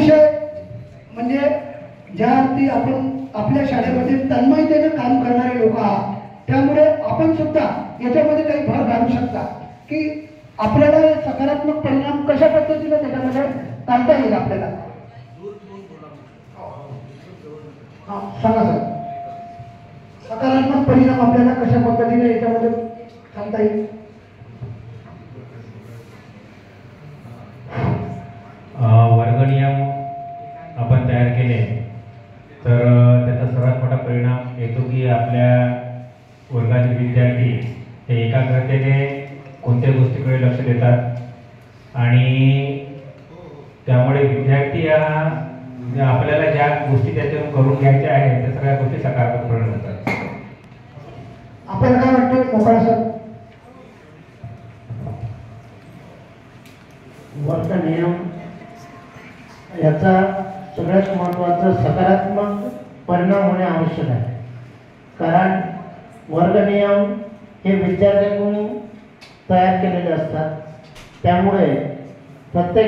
अतिशय म्हणजे ज्या अर्थी आपण आपल्या शाळेमध्ये तन्मयतेने काम करणारे लोक आहात, त्यामुळे आपण सुद्धा याच्यामध्ये काही भर घालू शकता की आपल्याला सकारात्मक परिणाम कशा पद्धतीने त्याच्यामध्ये काढता येईल आपल्याला. सांगा सर, सकारात्मक परिणाम आपल्याला कशा पद्धतीने याच्यामध्ये सांगता येईल. वर्ग नियम आपण तयार केले तर त्याचा सर्वात मोठा परिणाम येतो की आपल्या वर्गातील विद्यार्थी हे एकाग्रतेने कोणत्या गोष्टीकडे लक्ष देतात आणि त्यामुळे विद्यार्थी हा आपल्याला ज्या गोष्टी त्याच्यातून करून घ्यायच्या आहेत त्या सगळ्या गोष्टी सकारात्मक परिणाम होतात. आपल्याला काय वाटतं मोकळा सर. वर्ग नियम याचा सगळ्यात महत्त्वाचा सकारात्मक परिणाम होणे आवश्यक आहे. कारण वर्ग नियम हे विद्यार्थ्यांकडून तयार केलेले असतात, त्यामुळे प्रत्येक